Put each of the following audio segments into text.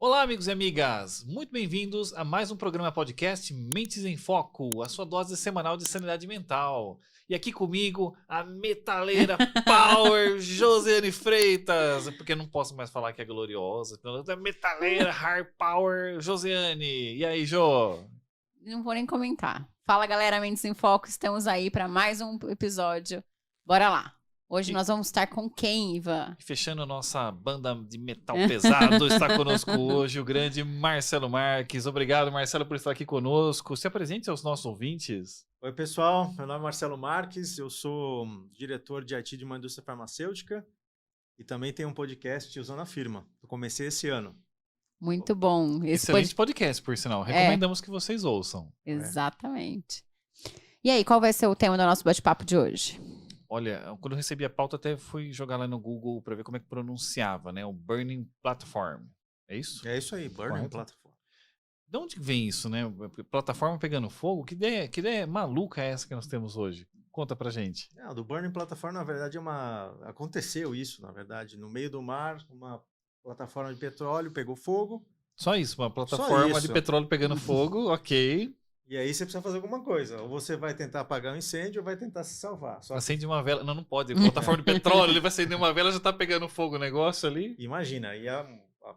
Olá, amigos e amigas! Muito bem-vindos a mais um programa podcast Mentes em Foco, a sua dose semanal de sanidade mental. E aqui comigo, a metaleira Power Josiane Freitas, porque eu não posso mais falar que é gloriosa, então é metaleira Hard Power Josiane. E aí, Jô? Não vou nem comentar. Fala, galera, Mentes em Foco, estamos aí para mais um episódio. Bora lá! Hoje nós vamos estar com quem, Ivan? Fechando a nossa banda de metal pesado, está conosco hoje o grande Marcelo Marques. Obrigado, Marcelo, por estar aqui conosco. Se apresente aos nossos ouvintes. Oi, pessoal. Meu nome é Marcelo Marques, eu sou diretor de IT de uma indústria farmacêutica e também tenho um podcast usando a firma. Eu comecei esse ano. Muito bom. Excelente podcast, por sinal. Recomendamos que vocês ouçam. Exatamente. E aí, qual vai ser o tema do nosso bate-papo de hoje? Olha, quando eu recebi a pauta, até fui jogar lá no Google para ver como é que pronunciava, né? O Burning Platform. É isso? É isso aí, Burning Platform. De onde vem isso, né? Plataforma pegando fogo? Que ideia maluca é essa que nós temos hoje? Conta pra gente. Do Burning Platform, na verdade, aconteceu isso, na verdade. No meio do mar, uma plataforma de petróleo pegou fogo. Só isso, uma plataforma de petróleo pegando fogo, ok. E aí você precisa fazer alguma coisa. Ou você vai tentar apagar o incêndio ou vai tentar se salvar. Acende uma vela. Não pode. Plataforma de petróleo, ele vai acender uma vela, já tá pegando fogo o negócio ali. Imagina, e a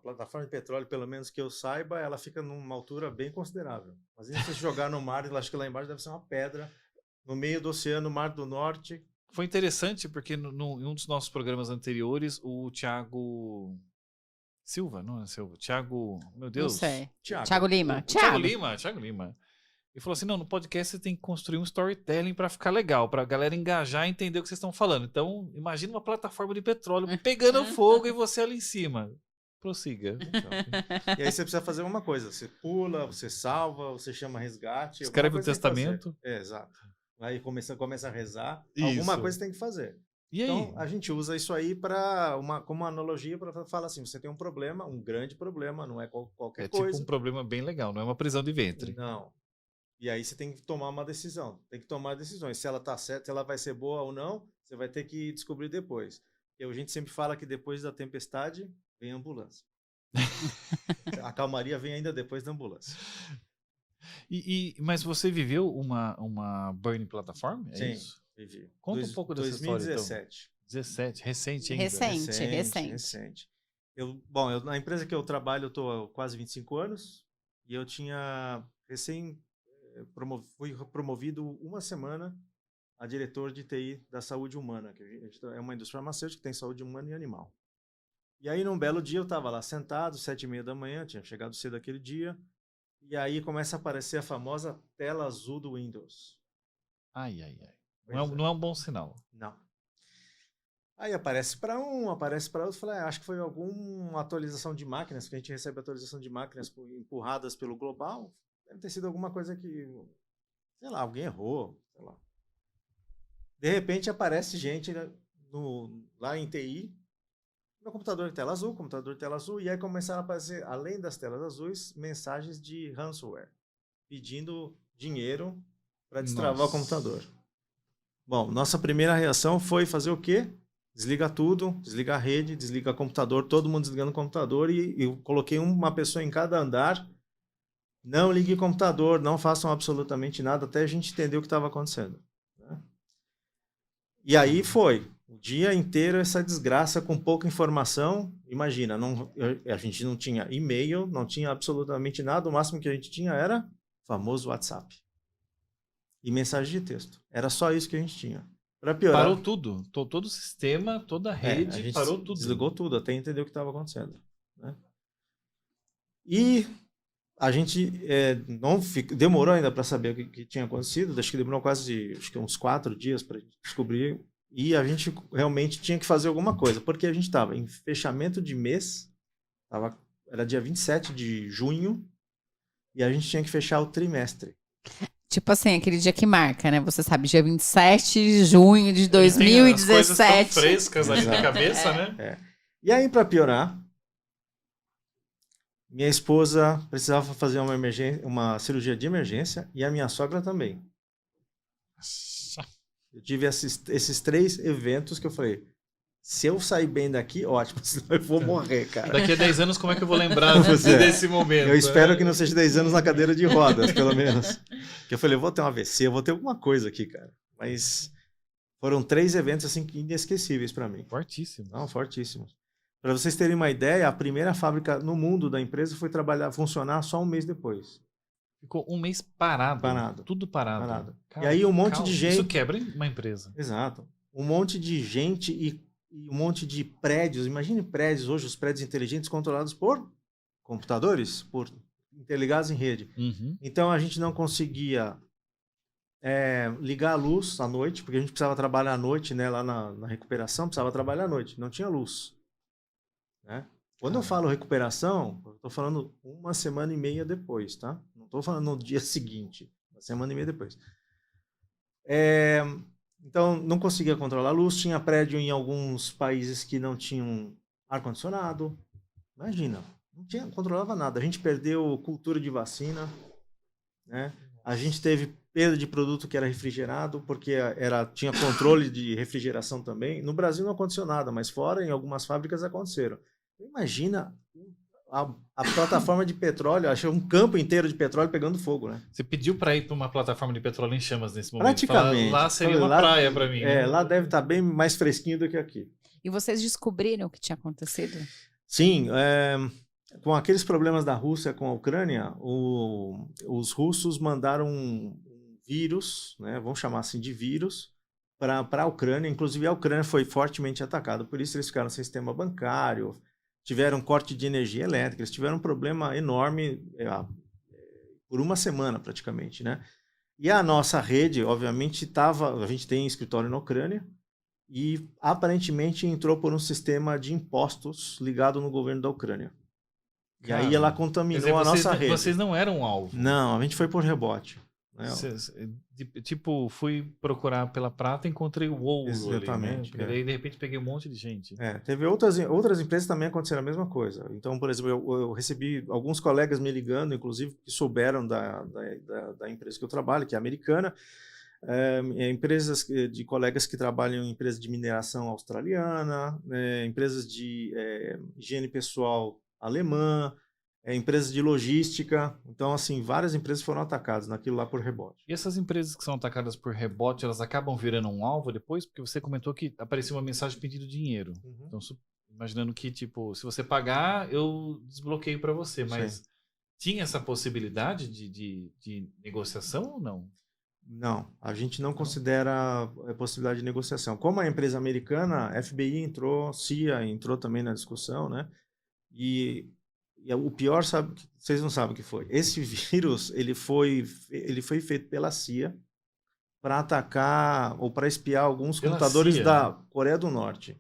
plataforma de petróleo, pelo menos que eu saiba, ela fica numa altura bem considerável. Mas se você jogar no mar, eu acho que lá embaixo deve ser uma pedra, no meio do oceano, Mar do Norte. Foi interessante porque em um dos nossos programas anteriores, o Thiago Silva, não é Silva? Thiago, meu Deus. Não sei. Thiago Lima. Thiago Lima. Ele falou assim, não, no podcast você tem que construir um storytelling para ficar legal, para a galera engajar e entender o que vocês estão falando. Então, imagina uma plataforma de petróleo pegando fogo e você ali em cima. Prossiga. Então, e aí você precisa fazer uma coisa. Você pula, você salva, você chama resgate. Escreve o testamento. Exato. Aí começa a rezar. Isso. Alguma coisa tem que fazer. E aí? Então, a gente usa isso aí como uma analogia para falar assim, você tem um problema, um grande problema, não é qualquer coisa. É tipo um problema bem legal, não é uma prisão de ventre. Não. E aí você tem que tomar uma decisão. Tem que tomar decisões. Se ela tá certa, se ela vai ser boa ou não, você vai ter que descobrir depois. E a gente sempre fala que depois da tempestade vem a ambulância. A calmaria vem ainda depois da ambulância. Mas você viveu uma Burning Platform? É Sim, isso? vivi. Conta um pouco dessa 2017. história, então. 17, recente ainda. Recente. Na empresa que eu trabalho, eu estou há quase 25 anos. E eu tinha fui promovido uma semana a diretor de TI da saúde humana, que é uma indústria farmacêutica que tem saúde humana e animal. E aí, num belo dia, eu estava lá sentado, 7h30 da manhã, tinha chegado cedo aquele dia, e aí começa a aparecer a famosa tela azul do Windows. Ai. Não é um bom sinal. Não. Aí aparece para um, aparece para outro, falei, acho que foi alguma atualização de máquinas, porque a gente recebe atualização de máquinas empurradas pelo global, deve ter sido alguma coisa que, sei lá, alguém errou, sei lá. De repente aparece gente lá em TI, meu computador tela azul, e aí começaram a aparecer, além das telas azuis, mensagens de ransomware, pedindo dinheiro para destravar o computador. Bom, nossa primeira reação foi fazer o quê? Desliga tudo, desliga a rede, desliga o computador, todo mundo desligando o computador e eu coloquei uma pessoa em cada andar. Não ligue o computador, não façam absolutamente nada até a gente entender o que estava acontecendo. Né? E aí foi. O dia inteiro essa desgraça com pouca informação. Imagina, a gente não tinha e-mail, não tinha absolutamente nada. O máximo que a gente tinha era o famoso WhatsApp. E mensagem de texto. Era só isso que a gente tinha. Para piorar. Parou tudo. Todo o sistema, toda a rede, a gente parou tudo. Desligou tudo até entender o que estava acontecendo. Né? E a gente demorou ainda para saber o que tinha acontecido. Acho que demorou quase uns 4 dias para descobrir. E a gente realmente tinha que fazer alguma coisa. Porque a gente estava em fechamento de mês. Era dia 27 de junho. E a gente tinha que fechar o trimestre. Tipo assim, aquele dia que marca, né? Você sabe, dia 27 de junho de 2017. As coisas tão frescas ali na cabeça, né? E aí, para piorar, minha esposa precisava fazer uma cirurgia de emergência e a minha sogra também. Eu tive esses 3 eventos que eu falei, Se eu sair bem daqui, ótimo, senão eu vou morrer, cara. Daqui a 10 anos, como é que eu vou lembrar Pois é. desse momento? Eu espero que não seja 10 anos na cadeira de rodas, pelo menos. Porque eu falei, eu vou ter um AVC, eu vou ter alguma coisa aqui, cara. Mas foram 3 eventos assim inesquecíveis para mim. Fortíssimo. Não, fortíssimos. Para vocês terem uma ideia, a primeira fábrica no mundo da empresa foi funcionar só um mês depois. Ficou um mês parado. Parado. Tudo parado. Parado. Cara, e aí um monte de gente... Isso quebra uma empresa. Exato. Um monte de gente e um monte de prédios. Imagine prédios hoje, os prédios inteligentes controlados por computadores, interligados em rede. Uhum. Então a gente não conseguia ligar a luz à noite, porque a gente precisava trabalhar à noite, né? Lá na recuperação, precisava trabalhar à noite. Não tinha luz. Né? Quando eu falo recuperação, eu estou falando 1 semana e meia depois, tá? Não estou falando no dia seguinte, 1 semana e meia depois. Então, não conseguia controlar a luz. Tinha prédio em alguns países que não tinham ar-condicionado. Imagina, não controlava nada. A gente perdeu cultura de vacina, né? A gente teve perda de produto que era refrigerado, porque tinha controle de refrigeração também. No Brasil não aconteceu nada, mas fora, em algumas fábricas, aconteceram. Imagina a plataforma de petróleo, achei um campo inteiro de petróleo pegando fogo, né? Você pediu para ir para uma plataforma de petróleo em chamas nesse momento. Praticamente. Lá seria uma praia para mim. Né? Lá deve estar bem mais fresquinho do que aqui. E vocês descobriram o que tinha acontecido? Sim, com aqueles problemas da Rússia com a Ucrânia, os russos mandaram um vírus, né, vamos chamar assim de vírus, para a Ucrânia. Inclusive a Ucrânia foi fortemente atacada, por isso eles ficaram sem sistema bancário, tiveram corte de energia elétrica, eles tiveram um problema enorme por 1 semana praticamente, né? E a nossa rede, obviamente, a gente tem escritório na Ucrânia e aparentemente entrou por um sistema de impostos ligado no governo da Ucrânia. E aí ela contaminou a nossa rede. Vocês não eram alvo. Não, a gente foi por rebote. Né? Tipo, fui procurar pela prata e encontrei o ouro. Exatamente. Ali, né? Daí, de repente, peguei um monte de gente. Teve outras empresas também aconteceram a mesma coisa. Então, por exemplo, eu recebi alguns colegas me ligando, inclusive, que souberam da empresa que eu trabalho, que é americana. Empresas de colegas que trabalham em empresas de mineração australiana, empresas de higiene pessoal alemã, empresas de logística. Então, assim, várias empresas foram atacadas naquilo lá por rebote. E essas empresas que são atacadas por rebote, elas acabam virando um alvo depois? Porque você comentou que apareceu uma mensagem pedindo dinheiro. Uhum. Então, imaginando que, tipo, se você pagar, eu desbloqueio para você. Mas Sim. tinha essa possibilidade de negociação ou não? Não, a gente não considera a possibilidade de negociação. Como a empresa americana, a FBI entrou, CIA entrou também na discussão, né? E o pior, vocês não sabem o que foi. Esse vírus, ele foi feito pela CIA para atacar ou para espiar alguns computadores CIA, da né? Coreia do Norte.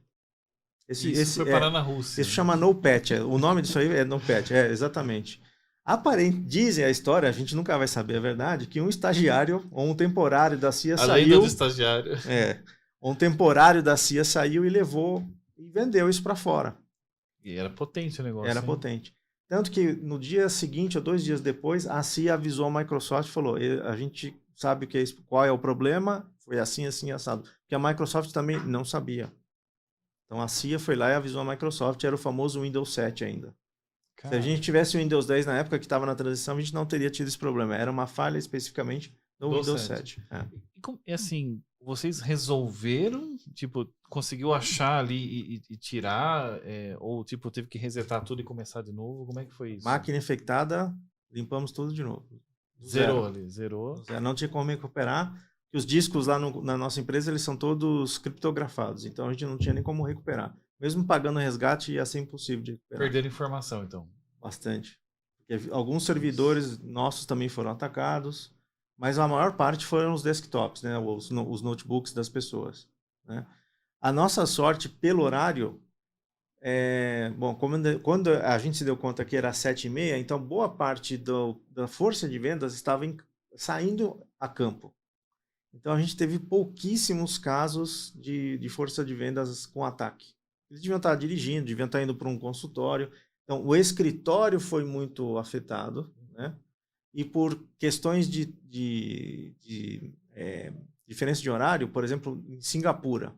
Isso foi parar na Rússia. Isso chama NotPetya. O nome disso aí é NotPetya, exatamente. Dizem a história, a gente nunca vai saber a verdade, que um estagiário ou um temporário da CIA A saiu... lenda do estagiário. Um temporário da CIA saiu e levou e vendeu isso para fora. E era potente o negócio. Era potente. Tanto que no dia seguinte, ou 2 dias depois, a CIA avisou a Microsoft e falou, a gente sabe qual é o problema, foi assim, assim, assado. Porque a Microsoft também não sabia. Então a CIA foi lá e avisou a Microsoft, era o famoso Windows 7 ainda. Se a gente tivesse o Windows 10 na época que estava na transição, a gente não teria tido esse problema. Era uma falha especificamente no Windows 7. E assim, vocês resolveram, tipo, conseguiu achar ali e tirar, ou tipo, teve que resetar tudo e começar de novo? Como é que foi isso? Máquina infectada, limpamos tudo de novo. Zerou. Não tinha como recuperar. Os discos lá na nossa empresa, eles são todos criptografados, então a gente não tinha nem como recuperar. Mesmo pagando resgate, ia ser impossível de recuperar. Perderam informação, então. Bastante. Porque alguns servidores nossos também foram atacados, mas a maior parte foram os desktops, né? Os notebooks das pessoas. Né? A nossa sorte, pelo horário, quando a gente se deu conta que era 7h30, então boa parte da força de vendas estava saindo a campo. Então a gente teve pouquíssimos casos de força de vendas com ataque. Eles deviam estar dirigindo, deviam estar indo para um consultório. Então o escritório foi muito afetado, né? E por questões de diferença de horário, por exemplo, em Singapura,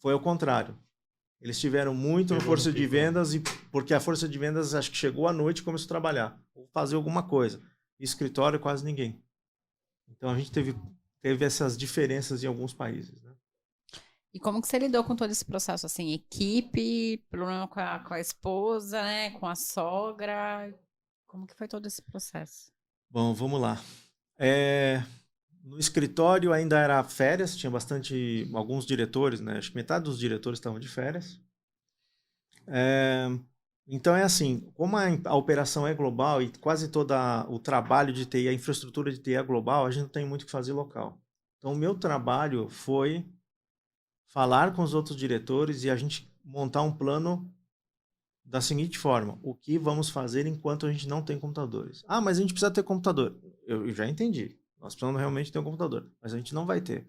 foi ao contrário. Eles tiveram muito no Pegou força no de pico. vendas, porque a força de vendas acho que chegou à noite e começou a trabalhar, ou fazer alguma coisa. Escritório, quase ninguém. Então a gente teve essas diferenças em alguns países, né? E como que você lidou com todo esse processo, assim, equipe, problema com a esposa, né, com a sogra, como que foi todo esse processo? Bom, vamos lá. No escritório ainda era férias, tinha alguns diretores, né? Acho que metade dos diretores estavam de férias. Então é assim, como a operação é global e quase todo o trabalho de TI, a infraestrutura de TI é global, a gente não tem muito o que fazer local. Então o meu trabalho foi falar com os outros diretores e a gente montar um plano da seguinte forma: o que vamos fazer enquanto a gente não tem computadores? Ah, mas a gente precisa ter computador. Eu já entendi. Nós precisamos realmente ter um computador, mas a gente não vai ter.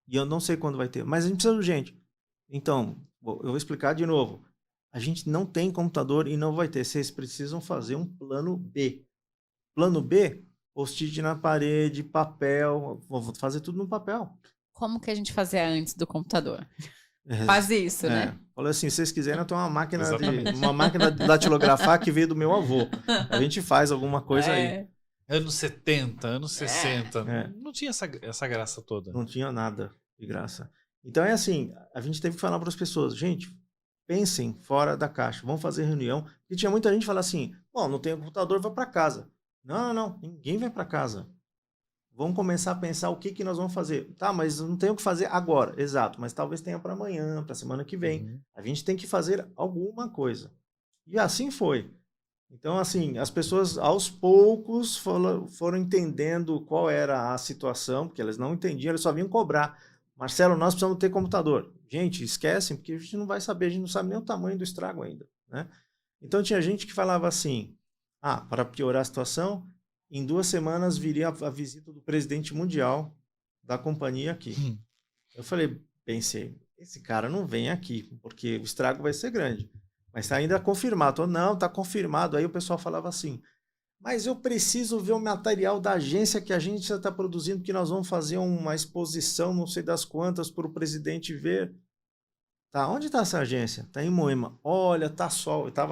E eu não sei quando vai ter, mas a gente precisa urgente. Então, eu vou explicar de novo. A gente não tem computador e não vai ter. Vocês precisam fazer um plano B. Plano B? Post-it na parede, papel. Vou fazer tudo no papel. Como que a gente fazia antes do computador? Faz isso, né? Falei assim, se vocês quiserem, eu tenho uma máquina Exatamente. de datilografar que veio do meu avô. A gente faz alguma coisa aí. Anos 70, anos 60. É. Não tinha essa graça toda. Não tinha nada de graça. Então é assim, a gente teve que falar para as pessoas, gente, pensem fora da caixa, vamos fazer reunião. E tinha muita gente que fala assim, bom, não tenho computador, vou para casa. Não, ninguém vai para casa. Vamos começar a pensar o que nós vamos fazer. Tá, mas não tenho o que fazer agora. Exato, mas talvez tenha para amanhã, para semana que vem. Uhum. A gente tem que fazer alguma coisa. E assim foi. Então, assim, as pessoas aos poucos foram entendendo qual era a situação, porque elas não entendiam, eles só vinham cobrar. Marcelo, nós precisamos ter computador. Gente, esquecem, porque a gente não vai saber, a gente não sabe nem o tamanho do estrago ainda, né? Então, tinha gente que falava assim, para piorar a situação, em 2 semanas viria a visita do presidente mundial da companhia aqui. Eu pensei, esse cara não vem aqui, porque o estrago vai ser grande. Mas está ainda confirmado. Não, está confirmado. Aí o pessoal falava assim, mas eu preciso ver o material da agência que a gente já está produzindo, porque nós vamos fazer uma exposição, não sei das quantas, para o presidente ver. Tá, onde está essa agência? Está em Moema. Olha, tá sol. Tá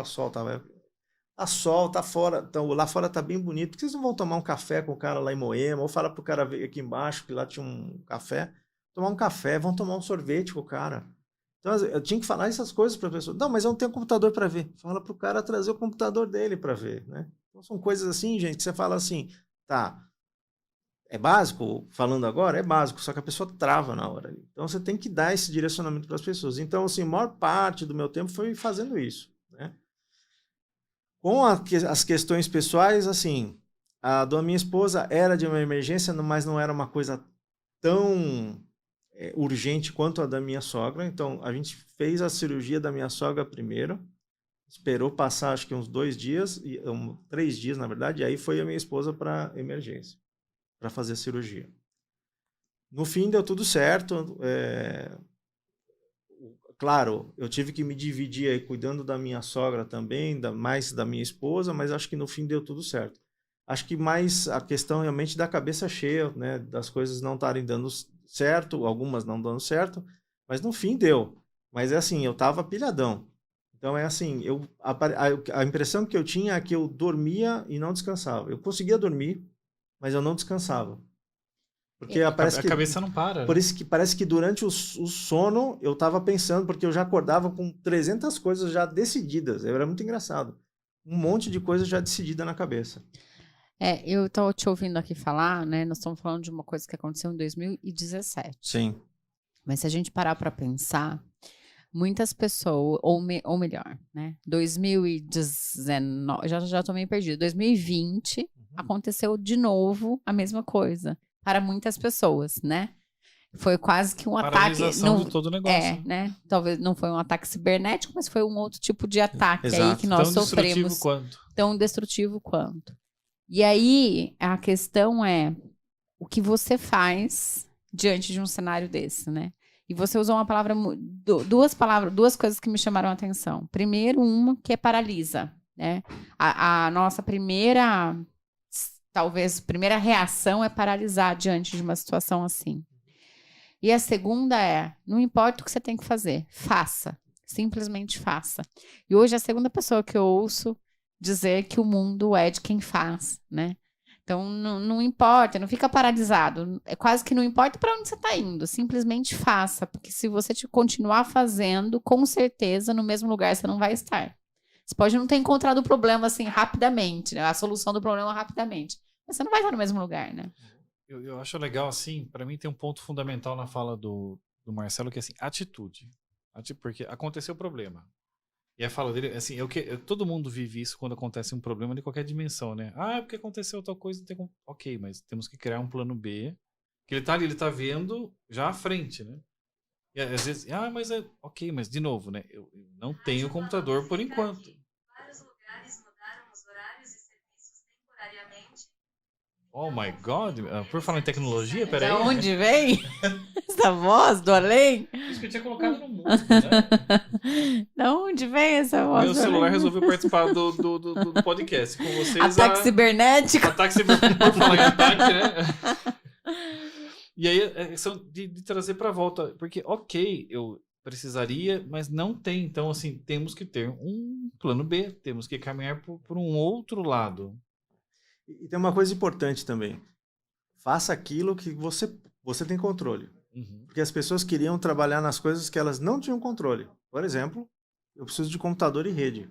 sol, tá fora. Então, lá fora tá bem bonito. Por que vocês não vão tomar um café com o cara lá em Moema? Ou falar pro cara vir aqui embaixo, que lá tinha um café. Tomar um café, vão tomar um sorvete com o cara. Então, eu tinha que falar essas coisas para a pessoa. Não, mas eu não tenho computador para ver. Fala para o cara trazer o computador dele para ver, né? Então, são coisas assim, gente, que você fala assim, tá, é básico? Falando agora, é básico, só que a pessoa trava na hora. Então, você tem que dar esse direcionamento para as pessoas. Então, assim, a maior parte do meu tempo foi fazendo isso, né? Com as questões pessoais, assim, a da minha esposa era de uma emergência, mas não era uma coisa tão urgente quanto a da minha sogra. Então, a gente fez a cirurgia da minha sogra primeiro, esperou passar acho que uns 2 dias, 3 dias na verdade, e aí foi a minha esposa para emergência, para fazer a cirurgia. No fim deu tudo certo. Claro, eu tive que me dividir aí cuidando da minha sogra também, mais da minha esposa, mas acho que no fim deu tudo certo. Acho que mais a questão realmente da cabeça cheia, né, das coisas não estarem dando certo, algumas não dando certo, mas no fim deu. Mas é assim, eu tava pilhadão. Então é assim, a impressão que eu tinha é que eu dormia e não descansava. Eu conseguia dormir, mas eu não descansava. Porque a cabeça não para. Por isso que parece que durante o sono eu tava pensando, porque eu já acordava com 300 coisas já decididas. Era muito engraçado. Um monte de coisa já decidida na cabeça. Eu tô te ouvindo aqui falar, né? Nós estamos falando de uma coisa que aconteceu em 2017. Sim. Mas se a gente parar para pensar, muitas pessoas, ou melhor, né? 2019, já tô meio perdida. 2020 aconteceu de novo a mesma coisa para muitas pessoas, né? Foi quase que um ataque. Paralisação de todo o negócio. Né? Talvez não foi um ataque cibernético, mas foi um outro tipo de ataque aí Exato. que nós Tão sofremos. Destrutivo quanto. Tão destrutivo quanto. E aí, a questão é o que você faz diante de um cenário desse, né? E você usou uma palavra, duas coisas que me chamaram a atenção. Primeiro, uma que é paralisa, né? A nossa primeira reação é paralisar diante de uma situação assim. E a segunda é, não importa o que você tem que fazer, faça. Simplesmente faça. E hoje é a segunda pessoa que eu ouço dizer que o mundo é de quem faz, né? Então, não importa, não fica paralisado. É quase que não importa para onde você está indo. Simplesmente faça. Porque se você continuar fazendo, com certeza, no mesmo lugar você não vai estar. Você pode não ter encontrado o problema assim rapidamente, né? A solução do problema rapidamente. Mas você não vai estar no mesmo lugar, né? Eu acho legal, assim, para mim tem um ponto fundamental na fala do Marcelo, que é assim, atitude. Porque aconteceu o problema. E a fala dele, assim, todo mundo vive isso quando acontece um problema de qualquer dimensão, né? Ah, porque aconteceu tal coisa, não tem como... Ok, mas temos que criar um plano B, que ele tá ali, ele tá vendo já à frente, né? E às vezes, mas é... Ok, mas de novo, né? Eu não tenho computador por enquanto. Vários lugares mudaram os horários e serviços temporariamente. Oh my God! Por falar em tecnologia, peraí. Da onde vem essa voz do além? Isso que eu tinha colocado no mundo, né? Da onde vem essa voz? Meu celular resolveu participar do podcast com vocês. Ataque cibernético. Ataque cibernético, por falar em ataque, né? E aí, é questão de trazer pra volta. Porque, ok, eu precisaria, mas não tem. Então, assim, temos que ter um plano B. Temos que caminhar por um outro lado. E tem uma coisa importante também. Faça aquilo que você tem controle. Uhum. Porque as pessoas queriam trabalhar nas coisas que elas não tinham controle. Por exemplo, eu preciso de computador e rede.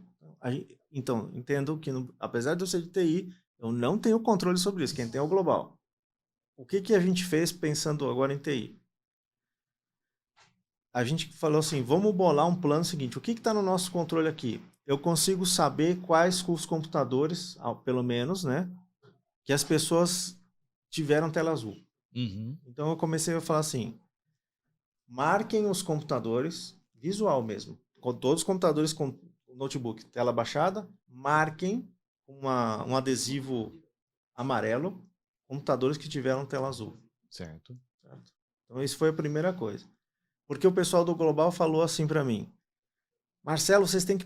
Então, entendo que, apesar de eu ser de TI, eu não tenho controle sobre isso. Quem tem é o global. O que a gente fez pensando agora em TI? A gente falou assim, vamos bolar um plano seguinte. O que está no nosso controle aqui? Eu consigo saber quais os computadores, pelo menos, né, que as pessoas tiveram tela azul. Uhum. Então eu comecei a falar assim, marquem os computadores, visual mesmo, com todos os computadores com notebook, tela baixada, marquem um adesivo amarelo, computadores que tiveram tela azul. Certo. Então isso foi a primeira coisa. Porque o pessoal do Global falou assim para mim, Marcelo, vocês têm que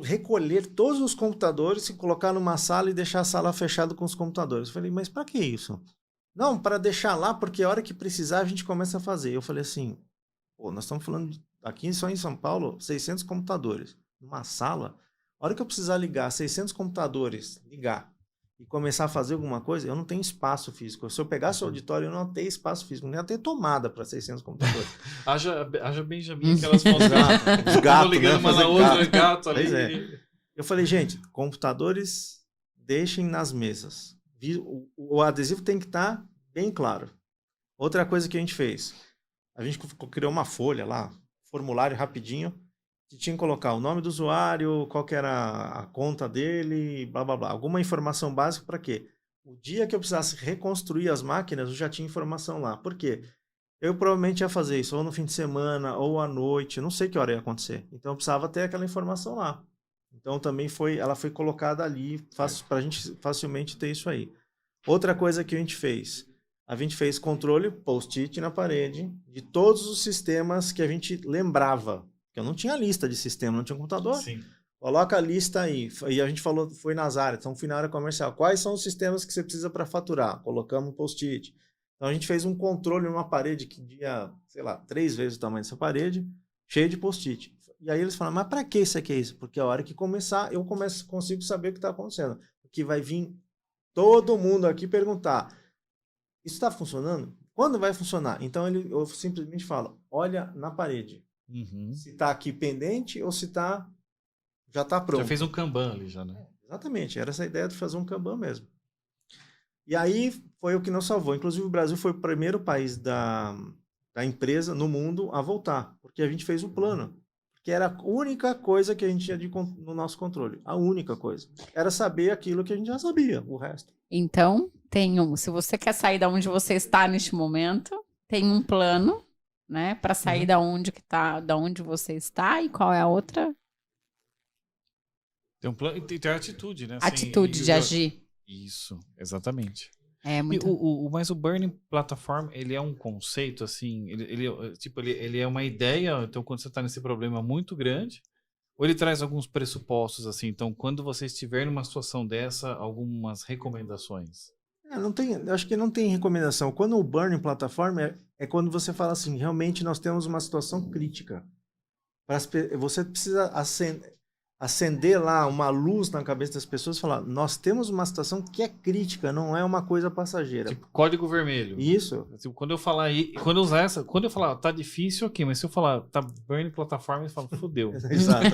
recolher todos os computadores e colocar numa sala e deixar a sala fechada com os computadores. Eu falei, mas para que isso? Não, para deixar lá, porque a hora que precisar a gente começa a fazer. Eu falei assim, pô, nós estamos falando aqui só em São Paulo, 600 computadores. Numa sala, a hora que eu precisar ligar 600 computadores, e começar a fazer alguma coisa, eu não tenho espaço físico. Se eu pegasse o auditório, eu não tenho espaço físico, nem ia ter tomada para 600 computadores. haja Benjamin, aquelas fotos os gatos, ligando né? uma na outra, gato ali. Pois é. Eu falei, gente, computadores deixem nas mesas. O adesivo tem que estar bem claro. Outra coisa que a gente fez, a gente criou uma folha lá, formulário rapidinho, que tinha que colocar o nome do usuário, qual que era a conta dele, blá, blá, blá. Alguma informação básica para quê? O dia que eu precisasse reconstruir as máquinas, eu já tinha informação lá. Por quê? Eu provavelmente ia fazer isso ou no fim de semana ou à noite, não sei que hora ia acontecer. Então eu precisava ter aquela informação lá. Então também ela foi colocada ali para a gente facilmente ter isso aí. Outra coisa que a gente fez controle post-it na parede de todos os sistemas que a gente lembrava. Eu não tinha lista de sistema, não tinha computador. Sim. Coloca a lista aí. E a gente falou, foi nas áreas, então fui na área comercial. Quais são os sistemas que você precisa para faturar? Colocamos um post-it. Então a gente fez um controle numa parede que tinha, sei lá, 3 vezes o tamanho dessa parede, cheio de post-it. E aí eles falaram, mas para que isso aqui é isso? Porque a hora que começar, eu consigo saber o que está acontecendo. Porque vai vir todo mundo aqui perguntar, isso está funcionando? Quando vai funcionar? Então eu simplesmente falo, olha na parede. Uhum. Se está aqui pendente ou se já está pronto. Já fez um Kanban ali já, né? Exatamente, era essa a ideia de fazer um Kanban mesmo. E aí foi o que nos salvou. Inclusive o Brasil foi o primeiro país da empresa no mundo a voltar, porque a gente fez o plano. Que era a única coisa que a gente tinha no nosso controle. A única coisa. Era saber aquilo que a gente já sabia, o resto. Então, se você quer sair da onde você está neste momento, tem um plano, né, para sair da onde você está, e qual é a outra? Tem um plano e tem atitude, né? Atitude de agir. Isso, exatamente. Mas o Burning Platform, ele é um conceito, assim, ele é uma ideia, então quando você está nesse problema muito grande, ou ele traz alguns pressupostos, assim, então quando você estiver numa situação dessa, algumas recomendações? Eu acho que não tem recomendação. Quando o Burning Platform é quando você fala assim, realmente nós temos uma situação crítica. Você precisa acender lá uma luz na cabeça das pessoas e falar, nós temos uma situação que é crítica, não é uma coisa passageira. Tipo, código vermelho. Isso. Tipo, quando eu falar aí, quando eu usar essa, quando eu falar, tá difícil, ok, mas se eu falar, tá burning plataforma, eu falo, fudeu. Exato.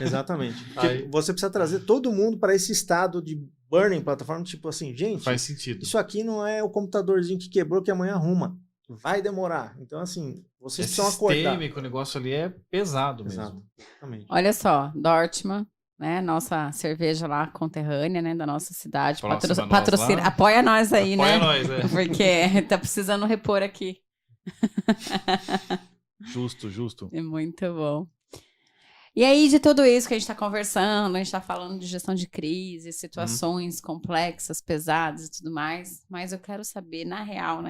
Exatamente. Aí- Você precisa trazer todo mundo para esse estado de burning plataforma, tipo assim, gente, Faz sentido. isso aqui não é o computadorzinho que quebrou que amanhã arruma. Vai demorar. Então, assim, vocês É precisam acordar. sistêmico, o negócio ali é pesado mesmo. Exato. Exatamente. Olha só, Dortmund, né? Nossa cerveja lá conterrânea, né? Da nossa cidade. Próxima nós Patrocina. lá. Apoia nós aí, Apoia né? nós, é. Porque tá precisando repor aqui. Justo, justo. É muito bom. E aí, de tudo isso que a gente está conversando, a gente está falando de gestão de crise, situações complexas, pesadas e tudo mais, mas eu quero saber, na real,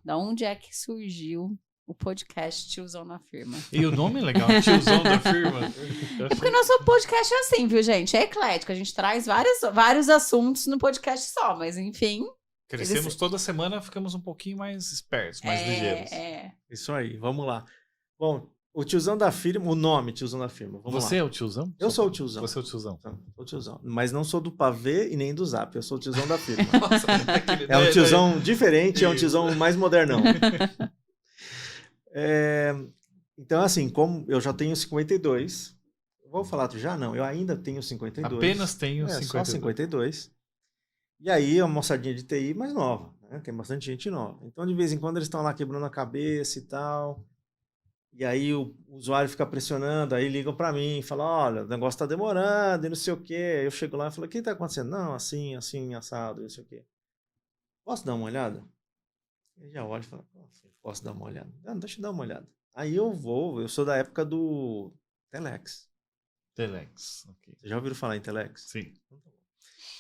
da onde é que surgiu o podcast Tiozão na Firma? E o nome é legal, tiozão da firma. Porque o nosso podcast é assim, viu, gente? É eclético, a gente traz vários assuntos no podcast só, mas enfim... Crescemos toda semana, ficamos um pouquinho mais espertos, mais ligeiros. Isso aí, vamos lá. Bom, o tiozão da firma, o nome tiozão da firma. Vamos Você lá. é o tiozão? Eu sou o tiozão. Você é o tiozão. Sou o tiozão. Mas não sou do pavê e nem do zap. Eu sou o tiozão da firma. Nossa, aquele- É um tiozão diferente, é um Isso. tiozão mais modernão. Então, assim, como eu já tenho 52, vou falar já não, eu ainda tenho 52. Apenas tenho Só 52. 52. E aí, é uma moçadinha de TI mais nova, né? Tem bastante gente nova. Então, de vez em quando, eles estão lá quebrando a cabeça e tal. E aí, o usuário fica pressionando, aí ligam para mim, falam, olha, o negócio tá demorando e não sei o quê. Eu chego lá e falo, o que tá acontecendo? Não, assim, assado, não sei o quê. Posso dar uma olhada? Ele já olha e fala, posso dar uma olhada? Não, deixa eu dar uma olhada. Aí eu sou da época do Telex. Telex. Ok. Vocês já ouviram falar em Telex? Sim.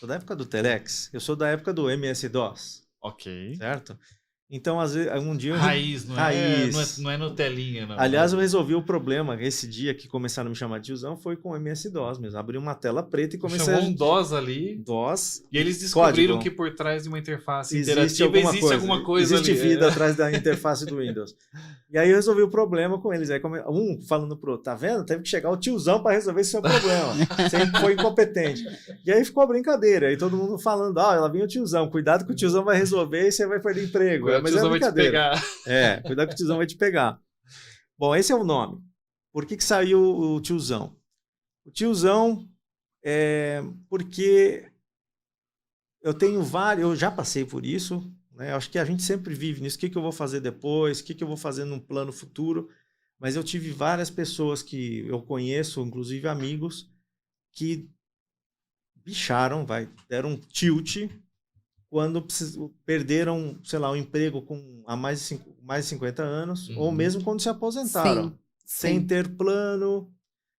Sou da época do Telex, eu sou da época do MS-DOS, Ok. certo? Então, às vezes, um dia... Raiz, não é, Raiz. não é Nutelinha, não. Aliás, eu resolvi o problema. Esse dia que começaram a me chamar de tiozão foi com o MS-DOS mesmo. Abri uma tela preta e comecei Chamou um DOS ali. DOS. E eles descobriram código. que por trás de uma interface Existe interativa existe alguma coisa Existe ali. vida atrás da interface do Windows. E aí eu resolvi o problema com eles. Aí um falando pro outro, tá vendo? Teve que chegar o tiozão para resolver esse seu problema. Você foi incompetente. E aí ficou a brincadeira. Aí todo mundo falando, ela vinha o tiozão. Cuidado que o tiozão vai resolver e você vai perder emprego. O Mas tiozão é vai te brincadeira. pegar. Cuidado que o tiozão vai te pegar. Bom, esse é o nome. Por que saiu o tiozão? O tiozão é porque eu tenho eu já passei por isso, né? Acho que a gente sempre vive nisso. O que eu vou fazer depois? O que eu vou fazer num plano futuro? Mas eu tive várias pessoas que eu conheço, inclusive amigos, que bicharam, deram um tilt quando perderam, sei lá, um emprego há mais de 50 anos, ou mesmo quando se aposentaram. Sem ter plano,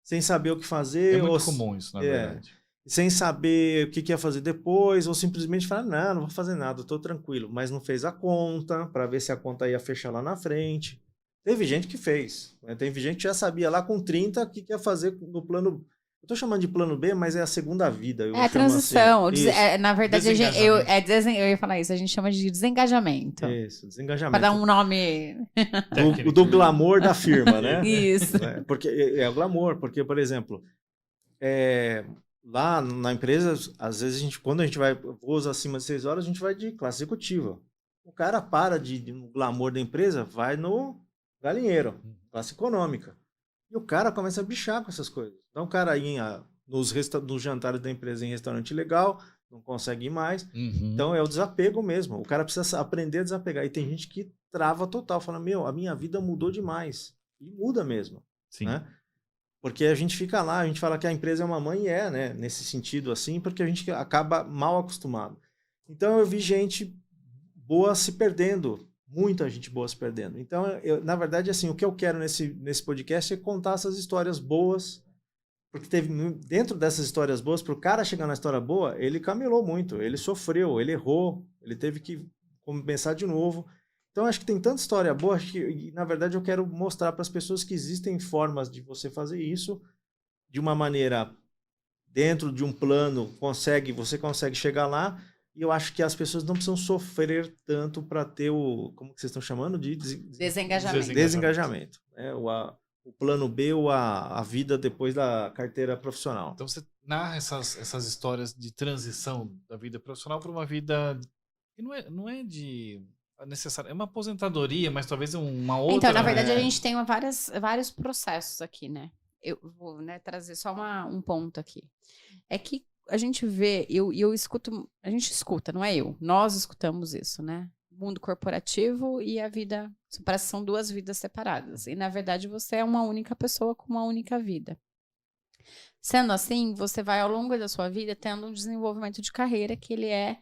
sem saber o que fazer. É muito comum isso, na verdade. Sem saber o que ia fazer depois, ou simplesmente falar, não vou fazer nada, estou tranquilo. Mas não fez a conta, para ver se a conta ia fechar lá na frente. Teve gente que fez. Né? Teve gente que já sabia lá com 30 o que ia fazer no plano... Eu tô chamando de plano B, mas é a segunda vida. É a transição. Assim. Na verdade, eu ia falar isso, a gente chama de desengajamento. Isso, desengajamento. Para dar um nome... do glamour da firma, né? Isso. Porque é o glamour, porque, por exemplo, lá na empresa, às vezes, quando a gente vai voos acima de 6 horas, a gente vai de classe executiva. O cara para no glamour da empresa, vai no galinheiro, classe econômica. E o cara começa a bichar com essas coisas. Então o cara ia nos jantares da empresa em restaurante legal, não consegue ir mais. Então é o desapego mesmo. O cara precisa aprender a desapegar. E tem gente que trava total, fala, a minha vida mudou demais. E muda mesmo. Sim. Né? Porque a gente fica lá, a gente fala que a empresa é uma mãe, né? Nesse sentido assim, porque a gente acaba mal acostumado. Então eu vi gente boa se perdendo. Muita gente boa se perdendo. Então, na verdade, assim, o que eu quero nesse podcast é contar essas histórias boas, porque dentro dessas histórias boas, para o cara chegar na história boa, ele camelou muito, ele sofreu, ele errou, ele teve que começar de novo. Então, acho que tem tanta história boa, e, na verdade, eu quero mostrar para as pessoas que existem formas de você fazer isso de uma maneira, dentro de um plano, você consegue chegar lá. E eu acho que as pessoas não precisam sofrer tanto para ter como que vocês estão chamando? De Desengajamento. Desengajamento. Né? O o plano B ou a vida depois da carteira profissional. Então você narra essas histórias de transição da vida profissional para uma vida que não é de necessário, é uma aposentadoria, mas talvez uma outra. Então, na verdade, é. a gente tem vários processos aqui, né? Eu vou, né, trazer só um ponto aqui. É que a gente vê, eu escuto, a gente escuta, não é eu, nós escutamos isso, né? O mundo corporativo e a vida, parece que são duas vidas separadas. E, na verdade, você é uma única pessoa com uma única vida. Sendo assim, você vai, ao longo da sua vida, tendo um desenvolvimento de carreira que ele é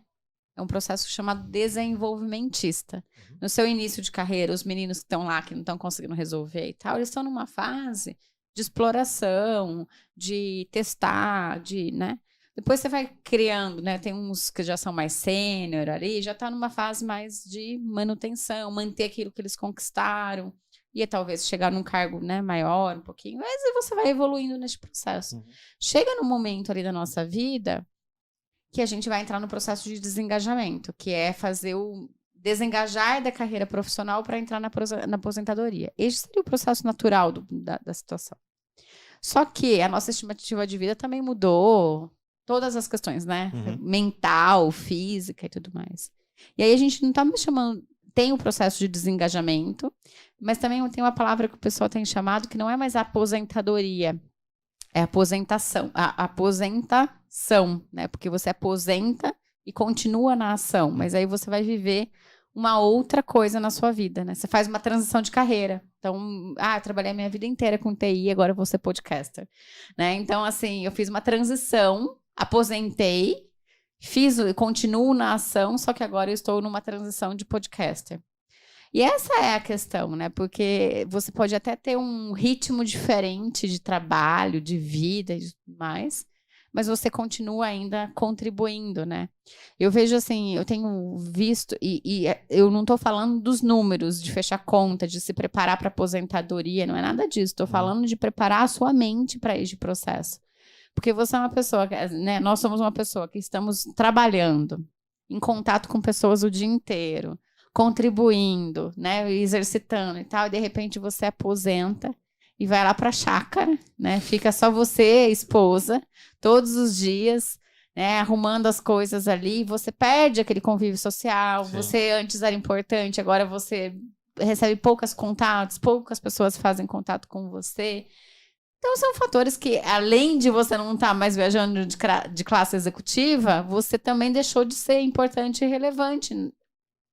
um processo chamado desenvolvimentista. No seu início de carreira, os meninos que estão lá, que não estão conseguindo resolver e tal, eles estão numa fase de exploração, de testar, né? Depois você vai criando, né? Tem uns que já são mais sênior ali, já está numa fase mais de manutenção, manter aquilo que eles conquistaram, e talvez chegar num cargo, né, maior um pouquinho, mas aí você vai evoluindo nesse processo. Chega num momento ali da nossa vida que a gente vai entrar no processo de desengajamento, que é fazer o desengajar da carreira profissional para entrar na aposentadoria. Esse seria o processo natural da situação. Só que a nossa estimativa de vida também mudou, todas as questões, né? Mental, física e tudo mais. E aí a gente não está mais chamando... Tem o processo de desengajamento, mas também tem uma palavra que o pessoal tem chamado que não é mais aposentadoria, é aposentação. A aposentação, né? Porque você aposenta e continua na ação, mas aí você vai viver uma outra coisa na sua vida, né? Você faz uma transição de carreira. Então, eu trabalhei a minha vida inteira com TI, agora eu vou ser podcaster, né? Então, assim, eu fiz uma transição, aposentei, continuo na ação, só que agora eu estou numa transição de podcaster. E essa é a questão, né? Porque você pode até ter um ritmo diferente de trabalho, de vida e tudo mais, mas você continua ainda contribuindo, né? Eu vejo assim, eu tenho visto, e eu não estou falando dos números, de fechar conta, de se preparar para aposentadoria, não é nada disso. Estou falando de preparar a sua mente para este processo. Porque você é uma pessoa, né? Nós somos uma pessoa que estamos trabalhando, em contato com pessoas o dia inteiro, contribuindo, né? Exercitando e tal, e de repente você aposenta e vai lá para a chácara, né? Fica só você, a esposa, todos os dias, né? Arrumando as coisas ali, você perde aquele convívio social. Sim. Você antes era importante, agora você recebe poucos contatos, poucas pessoas fazem contato com você. Então, são fatores que, além de você não estar mais viajando de classe executiva, você também deixou de ser importante e relevante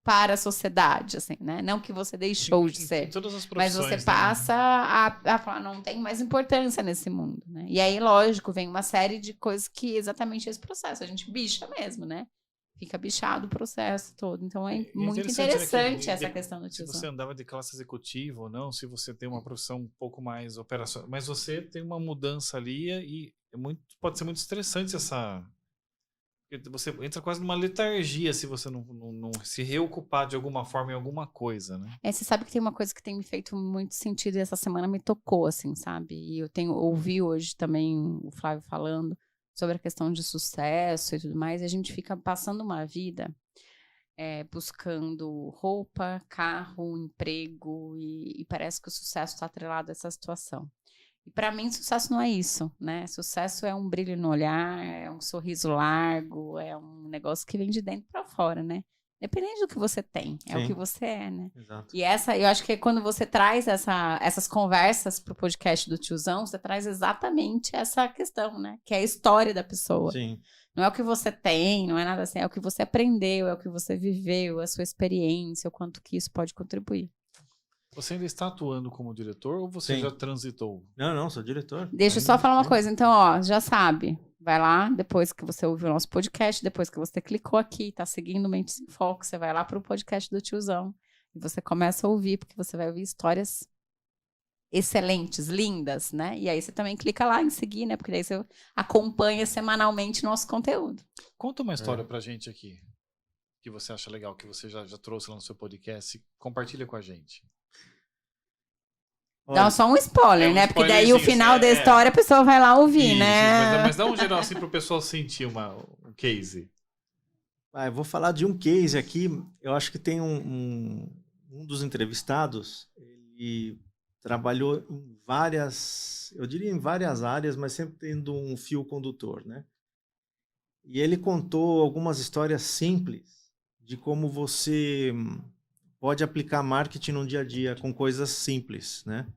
para a sociedade, assim, né? Não que você deixou de ser, todas as mas você passa a falar, não tem mais importância nesse mundo, né? E aí, lógico, vem uma série de coisas que exatamente esse processo, a gente bicha mesmo, né? Fica bichado o processo todo. Então, é muito interessante essa questão do tiozão. Se você andava de classe executiva ou não, se você tem uma profissão um pouco mais operacional, mas você tem uma mudança ali e pode ser muito estressante essa... Você entra quase numa letargia se você não se reocupar de alguma forma em alguma coisa, né? Você sabe que tem uma coisa que tem me feito muito sentido e essa semana me tocou, assim, sabe? E eu ouvi hoje também o Flávio falando sobre a questão de sucesso e tudo mais, e a gente fica passando uma vida buscando roupa, carro, emprego, e parece que o sucesso está atrelado a essa situação. E para mim, sucesso não é isso, né? Sucesso é um brilho no olhar, é um sorriso largo, é um negócio que vem de dentro para fora, né? Dependendo do que você tem, é o que você é, né? Exato. E eu acho que quando você traz essas conversas pro podcast do tiozão, você traz exatamente essa questão, né? Que é a história da pessoa. Sim. Não é o que você tem, não é nada assim, é o que você aprendeu, é o que você viveu, a sua experiência, o quanto que isso pode contribuir. Você ainda está atuando como diretor ou você já transitou? Não, sou diretor. Deixa eu só falar uma coisa. Então, já sabe. Vai lá, depois que você ouviu o nosso podcast, depois que você clicou aqui, tá seguindo Mentes em Foco, você vai lá pro podcast do tiozão e você começa a ouvir, porque você vai ouvir histórias excelentes, lindas, né? E aí você também clica lá em seguir, né? Porque daí você acompanha semanalmente nosso conteúdo. Conta uma história pra gente aqui, que você acha legal, que você já trouxe lá no seu podcast. Compartilha com a gente. Dá só um spoiler, né? Porque daí o final da história a pessoa vai lá ouvir, isso, né? Mas dá um geral assim pro pessoal sentir um case. Eu vou falar de um case aqui. Eu acho que tem um dos entrevistados, ele trabalhou em várias, eu diria em várias áreas, mas sempre tendo um fio condutor, né? E ele contou algumas histórias simples de como você pode aplicar marketing no dia a dia com coisas simples, né?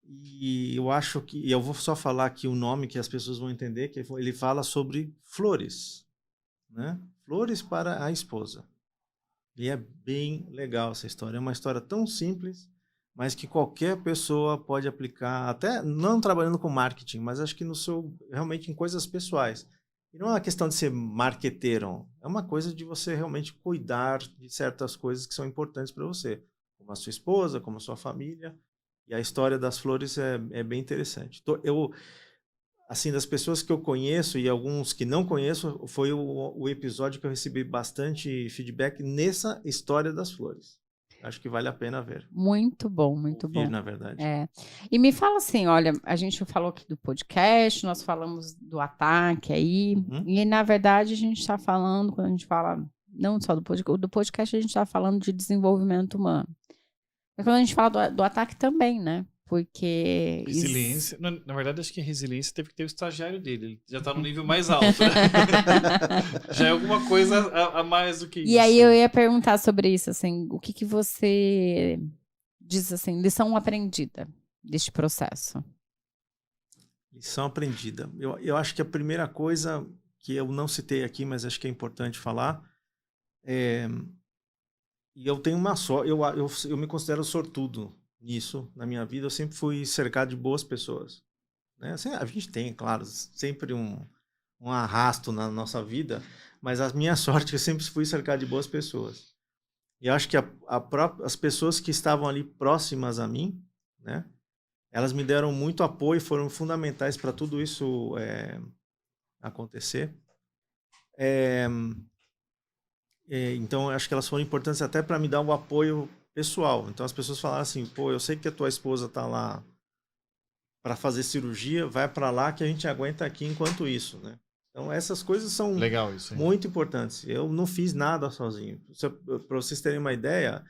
E eu acho que, e eu vou só falar aqui o nome que as pessoas vão entender, que ele fala sobre flores, né? Flores para a esposa. E é bem legal essa história. É uma história tão simples, mas que qualquer pessoa pode aplicar, até não trabalhando com marketing, mas acho que realmente em coisas pessoais. E não é uma questão de ser marqueteiro, é uma coisa de você realmente cuidar de certas coisas que são importantes para você, como a sua esposa, como a sua família. E a história das flores é bem interessante. Assim, das pessoas que eu conheço e alguns que não conheço, foi o episódio que eu recebi bastante feedback nessa história das flores. Acho que vale a pena ver. Muito bom, muito Ouvir, bom. na verdade. E me fala assim, olha, a gente falou aqui do podcast, nós falamos do ataque aí, e na verdade a gente está falando, quando a gente fala, não só do podcast, a gente está falando de desenvolvimento humano. Mas quando a gente fala do ataque também, né? Porque... Resiliência. Na verdade, acho que a resiliência teve que ter o estagiário dele. Ele já tá no nível mais alto, né? Já é alguma coisa a mais do que isso. E aí eu ia perguntar sobre isso, assim, o que você diz, assim, lição aprendida deste processo? Lição aprendida. Eu acho que a primeira coisa que eu não citei aqui, mas acho que é importante falar, e eu tenho uma sorte, eu me considero sortudo nisso, na minha vida. Eu sempre fui cercado de boas pessoas, né? Assim, a gente tem, claro, sempre um arrasto na nossa vida, mas a minha sorte é que eu sempre fui cercado de boas pessoas. E eu acho que as pessoas que estavam ali próximas a mim, né? Elas me deram muito apoio, foram fundamentais para tudo isso acontecer. Então, eu acho que elas foram importantes até para me dar um apoio pessoal. Então, as pessoas falaram assim, pô, eu sei que a tua esposa está lá para fazer cirurgia, vai para lá que a gente aguenta aqui enquanto isso, né? Então, essas coisas são legal, isso aí. Muito importantes. Eu não fiz nada sozinho. Para vocês terem uma ideia,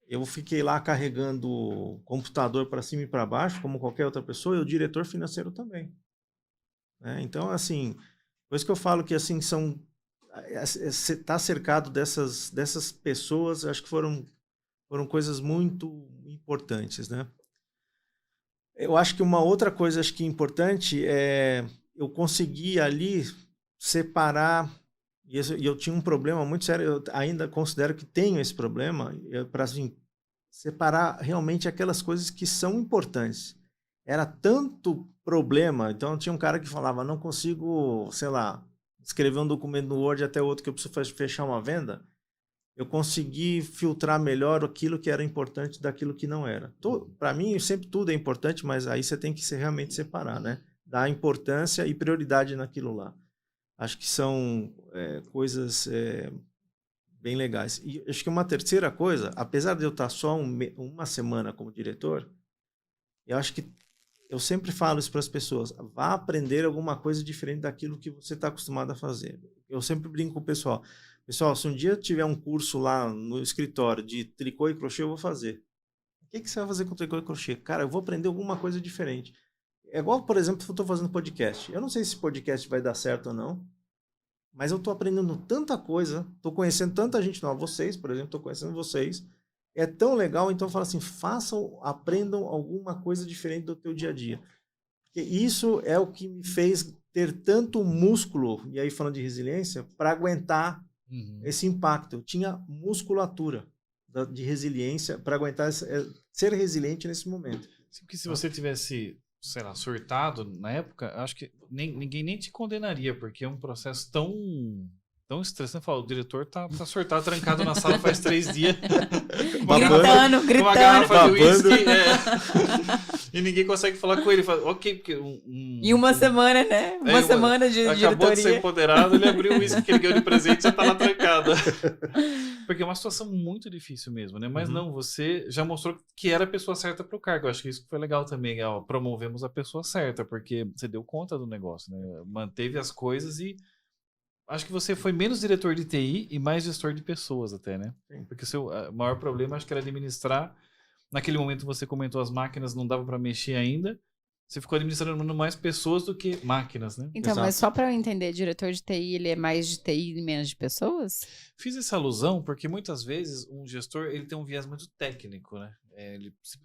eu fiquei lá carregando o computador para cima e para baixo, como qualquer outra pessoa, e o diretor financeiro também, né? Então, assim, por isso que eu falo que assim você está cercado dessas pessoas, acho que foram coisas muito importantes, né? Eu acho que uma outra coisa acho que importante é eu consegui ali separar, e eu tinha um problema muito sério, eu ainda considero que tenho esse problema, para assim, separar realmente aquelas coisas que são importantes. Era tanto problema, então tinha um cara que falava, não consigo, sei lá, escrever um documento no Word até outro que eu preciso fechar uma venda. Eu consegui filtrar melhor aquilo que era importante daquilo que não era. Para mim, sempre tudo é importante, mas aí você tem que realmente separar, né? Dar importância e prioridade naquilo lá. Acho que são coisas bem legais. E acho que uma terceira coisa, apesar de eu estar só uma semana como diretor, eu acho que eu sempre falo isso para as pessoas, vá aprender alguma coisa diferente daquilo que você está acostumado a fazer. Eu sempre brinco com o pessoal. Pessoal, se um dia tiver um curso lá no escritório de tricô e crochê, eu vou fazer. O que você vai fazer com tricô e crochê? Cara, eu vou aprender alguma coisa diferente. É igual, por exemplo, eu estou fazendo podcast. Eu não sei se podcast vai dar certo ou não, mas eu estou aprendendo tanta coisa, estou conhecendo tanta gente nova. Vocês, por exemplo, estou conhecendo vocês. É tão legal, então eu falo assim, aprendam alguma coisa diferente do teu dia a dia. Porque isso é o que me fez ter tanto músculo, e aí falando de resiliência, para aguentar esse impacto. Eu tinha musculatura de resiliência para aguentar ser resiliente nesse momento. Porque se você tivesse, sei lá, surtado na época, acho que ninguém nem te condenaria, porque é um processo tão estressante. Fala, o diretor tá surtado, trancado na sala faz 3 dias. Gritando. Com uma garrafa de uísque. E ninguém consegue falar com ele. Fala, ok, porque E uma semana, né? Uma semana de diretoria. Acabou de ser empoderado, ele abriu o uísque que ele ganhou de presente e já tá lá trancado. Porque é uma situação muito difícil mesmo, né? Mas não, você já mostrou que era a pessoa certa pro cargo. Eu acho que isso foi legal também. Promovemos a pessoa certa, porque você deu conta do negócio, né? Manteve as coisas e acho que você foi menos diretor de TI e mais gestor de pessoas até, né? Sim. Porque o seu maior problema acho que era administrar naquele momento você comentou as máquinas, não dava para mexer ainda. Você ficou administrando mais pessoas do que máquinas, né? Então, Exato. mas só para eu entender, diretor de TI, ele é mais de TI e menos de pessoas? Fiz essa alusão porque muitas vezes um gestor ele tem um viés muito técnico, né?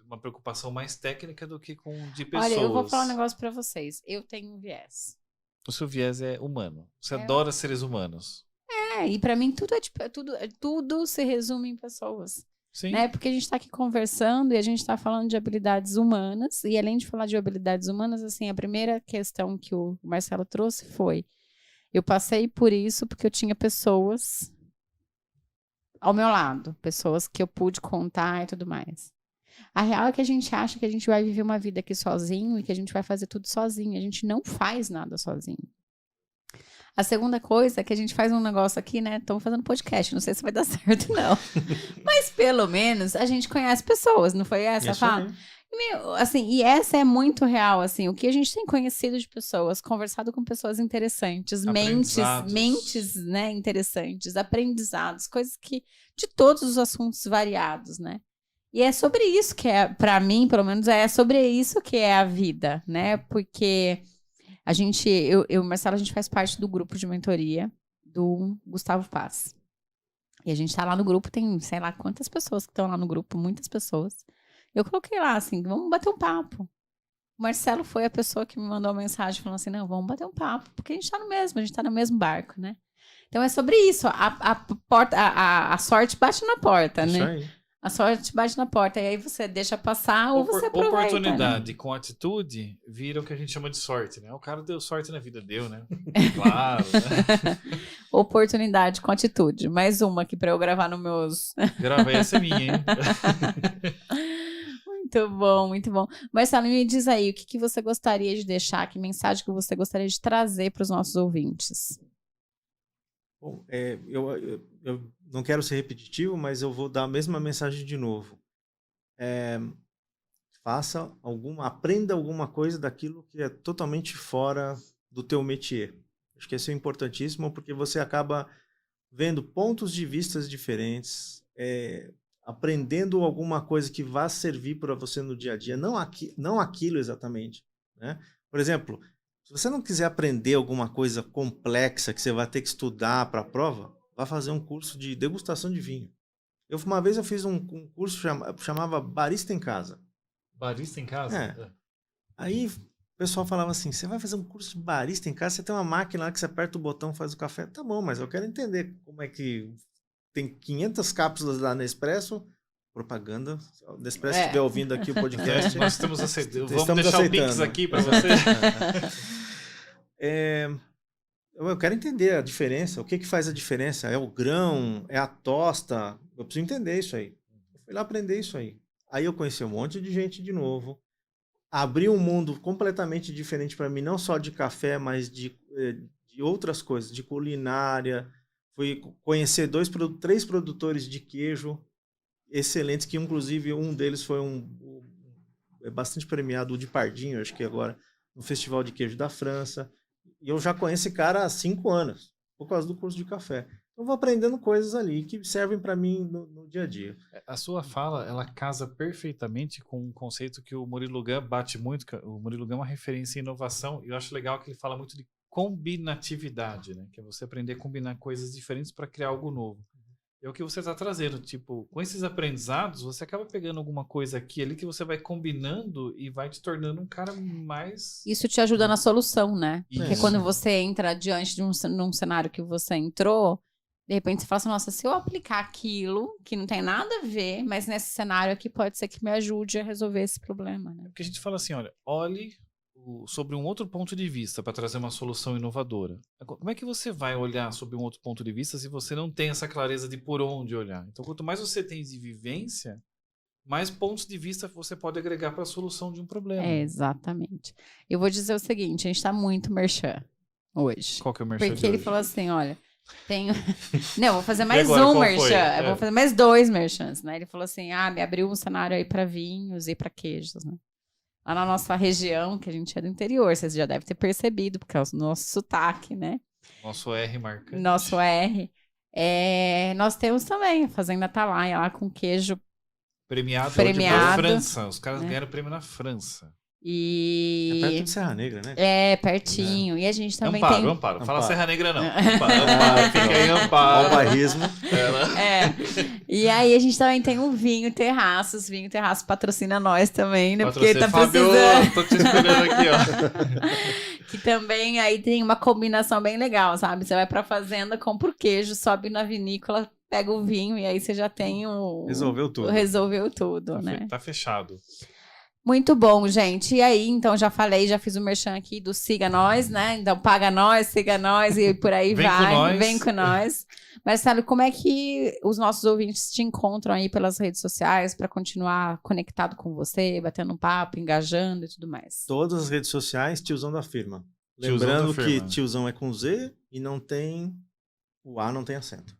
Uma preocupação mais técnica do que com de pessoas. Olha, eu vou falar um negócio para vocês. Eu tenho um viés. O seu viés é humano. Você É. adora seres humanos. E para mim tudo é tipo, tudo se resume em pessoas. Sim. Né? Porque a gente está aqui conversando e a gente está falando de habilidades humanas, e além de falar de habilidades humanas, assim, a primeira questão que o Marcelo trouxe foi: eu passei por isso porque eu tinha pessoas ao meu lado, pessoas que eu pude contar e tudo mais. A real é que a gente acha que a gente vai viver uma vida aqui sozinho e que a gente vai fazer tudo sozinho. A gente não faz nada sozinho. A segunda coisa é que a gente faz um negócio aqui, né? Estamos fazendo podcast, não sei se vai dar certo, não. Mas pelo menos a gente conhece pessoas, não foi essa a Isso fala? aí. Meu, assim, e essa é muito real, assim, o que a gente tem conhecido de pessoas, conversado com pessoas interessantes, Aprendizados. mentes, né, interessantes, aprendizados, coisas que, de todos os assuntos variados, né? E é sobre isso que é, pra mim, pelo menos, é sobre isso que é a vida, né? Porque a gente, eu e o Marcelo, a gente faz parte do grupo de mentoria do Gustavo Paz. E a gente tá lá no grupo, tem sei lá quantas pessoas que estão lá no grupo, muitas pessoas. Eu coloquei lá, assim, vamos bater um papo. O Marcelo foi a pessoa que me mandou uma mensagem falando assim, não, vamos bater um papo, porque a gente tá no mesmo barco, né? Então é sobre isso, a sorte bate na porta, Isso né? aí. A sorte bate na porta, e aí você deixa passar ou você aproveita. Oportunidade com atitude vira o que a gente chama de sorte, né? O cara deu sorte na vida, deu, né? Claro, né? Oportunidade com atitude. Mais uma aqui pra eu gravar nos meus... Grava essa é minha, hein? Muito bom, muito bom. Marcelo, me diz aí, o que você gostaria de deixar, que mensagem que você gostaria de trazer para os nossos ouvintes? Bom, eu não quero ser repetitivo, mas eu vou dar a mesma mensagem de novo. Aprenda alguma coisa daquilo que é totalmente fora do teu métier. Acho que isso é importantíssimo, porque você acaba vendo pontos de vista diferentes, aprendendo alguma coisa que vá servir para você no dia a dia, não aquilo exatamente, né? Por exemplo, se você não quiser aprender alguma coisa complexa que você vai ter que estudar para a prova, vá fazer um curso de degustação de vinho. Uma vez eu fiz um curso chamava Barista em Casa. Barista em casa? Aí o pessoal falava assim, você vai fazer um curso de barista em casa, você tem uma máquina lá que você aperta o botão, faz o café. Tá bom, mas eu quero entender como é que tem 500 cápsulas lá na Nespresso, propaganda. Se o Nespresso estiver ouvindo aqui o podcast... Nós estamos aceitando. Vamos Estamos deixar aceitando. o Pix aqui para você. Eu quero entender a diferença, o que faz a diferença? É o grão? É a tosta? Eu preciso entender isso aí. Eu fui lá aprender isso aí. Aí eu conheci um monte de gente de novo. Abri um mundo completamente diferente para mim, não só de café, mas de outras coisas, de culinária. Fui conhecer 3 produtores de queijo excelentes, que inclusive um deles foi bastante premiado, o de Pardinho, acho que agora, no Festival de Queijo da França. E eu já conheço esse cara há 5 anos, por causa do curso de café. Eu vou aprendendo coisas ali que servem para mim no dia a dia. A sua fala, ela casa perfeitamente com um conceito que o Murilo Gun bate muito. O Murilo Gun é uma referência em inovação, e eu acho legal que ele fala muito de combinatividade, né? Que é você aprender a combinar coisas diferentes para criar algo novo. É o que você está trazendo, tipo, com esses aprendizados, você acaba pegando alguma coisa aqui ali que você vai combinando e vai te tornando um cara mais... Isso te ajuda na solução, né? Isso. Porque quando você entra diante de num cenário que você entrou, de repente você fala assim, nossa, se eu aplicar aquilo, que não tem nada a ver, mas nesse cenário aqui pode ser que me ajude a resolver esse problema, né? Porque a gente fala assim, olha, olhe sobre um outro ponto de vista para trazer uma solução inovadora. Como é que você vai olhar sobre um outro ponto de vista se você não tem essa clareza de por onde olhar? Então, quanto mais você tem de vivência, mais pontos de vista você pode agregar para a solução de um problema. Exatamente. Eu vou dizer o seguinte, a gente tá muito merchan hoje. Qual que é o merchan Porque de ele hoje? falou assim, olha, tenho... Não, eu vou fazer mais agora, um qual merchan. foi? Eu vou fazer mais 2 merchans, né? Ele falou assim, me abriu um cenário aí para vinhos e para queijos, né? Lá na nossa região, que a gente é do interior, vocês já devem ter percebido, porque é o nosso sotaque, né? Nosso R marcante. Nosso R. Nós temos também a Fazenda Atalaia lá com queijo Premiado, Premiado. na França. Os caras né? ganharam prêmio na França. E... É perto de Serra Negra, né? É, pertinho. E a gente também Amparo, tem... Amparo. Fala Amparo. Serra Negra, não. Amparo. Fica aí, Amparo. Albarrismo. Ela... É. E aí a gente também tem o Vinho Terraços. Vinho Terraços patrocina nós também, né? Porque tá Fábio, precisando. tô te esperando aqui, ó. Que também aí tem uma combinação bem legal, sabe? Você vai pra fazenda, compra o queijo, sobe na vinícola, pega o vinho e aí você já tem o... Resolveu tudo. Resolveu tudo, né? Tá fechado. Muito bom, gente. E aí, então, já falei, já fiz o merchan aqui do Siga Nós, né? Então, paga nós, siga nós e por aí Vem com vai. nós. Vem com nós. Marcelo, como é que os nossos ouvintes te encontram aí pelas redes sociais para continuar conectado com você, batendo um papo, engajando e tudo mais? Todas as redes sociais, tiozão da firma. Tiozão Lembrando da que firma. tiozão é com Z e não tem... O A não tem acento.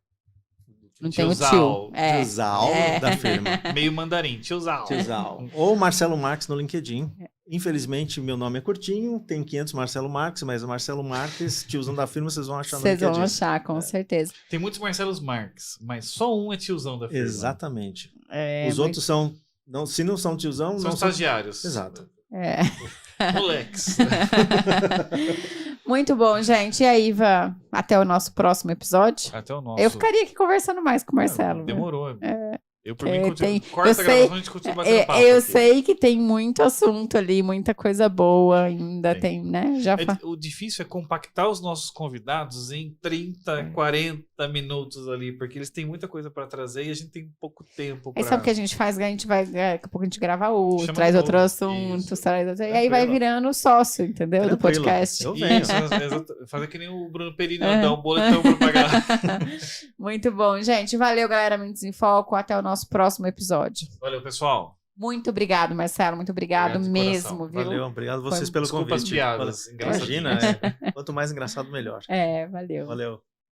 Não tem o Tiozal. tio. É. Tiozal É. da firma. Meio mandarim, tiozal. Tiozal. Ou Marcelo Marques no LinkedIn. Infelizmente, meu nome é curtinho, tem 500 Marcelo Marques, mas o Marcelo Marques, tiozão da firma, vocês vão achar no Vocês LinkedIn. vão achar, com certeza. Tem muitos Marcelos Marques, mas só um é tiozão da firma. Exatamente. É, Os outros são... Não, se não são tiozão, São não são... estagiários. Exato. É. Moleques. Muito bom, gente. E aí, Ivan, até o nosso próximo episódio. Até o nosso. Eu ficaria aqui conversando mais com o Marcelo. viu? Demorou. Eu, por É, mim, continuo. tem- Corta eu a sei- gravação e a gente continua batendo papo. Eu aqui. sei que tem muito assunto ali, muita coisa boa ainda tem, né? Já O difícil é compactar os nossos convidados em 30, 40 minutos ali, porque eles têm muita coisa pra trazer e a gente tem pouco tempo Aí pra... sabe o que a gente faz? A gente vai, daqui a pouco a gente grava outro, Chama traz de outro novo. assunto, Isso. traz outro... E aí vai Tranquilo. virando sócio, entendeu? Do Tranquilo. podcast. Eu venho. Isso, fazer que nem o Bruno Perini, É. dar um boletão pra pagar. Muito bom, gente. Valeu, galera. Mentes em Foco. Até o nosso próximo episódio. Valeu, pessoal. Muito obrigado, Marcelo. Muito obrigado Obrigado de mesmo, coração. viu? Valeu, obrigado a vocês pelo Desculpa as convite. piadas Imagina, engraçadinhas. quanto mais engraçado, melhor. Valeu. Valeu.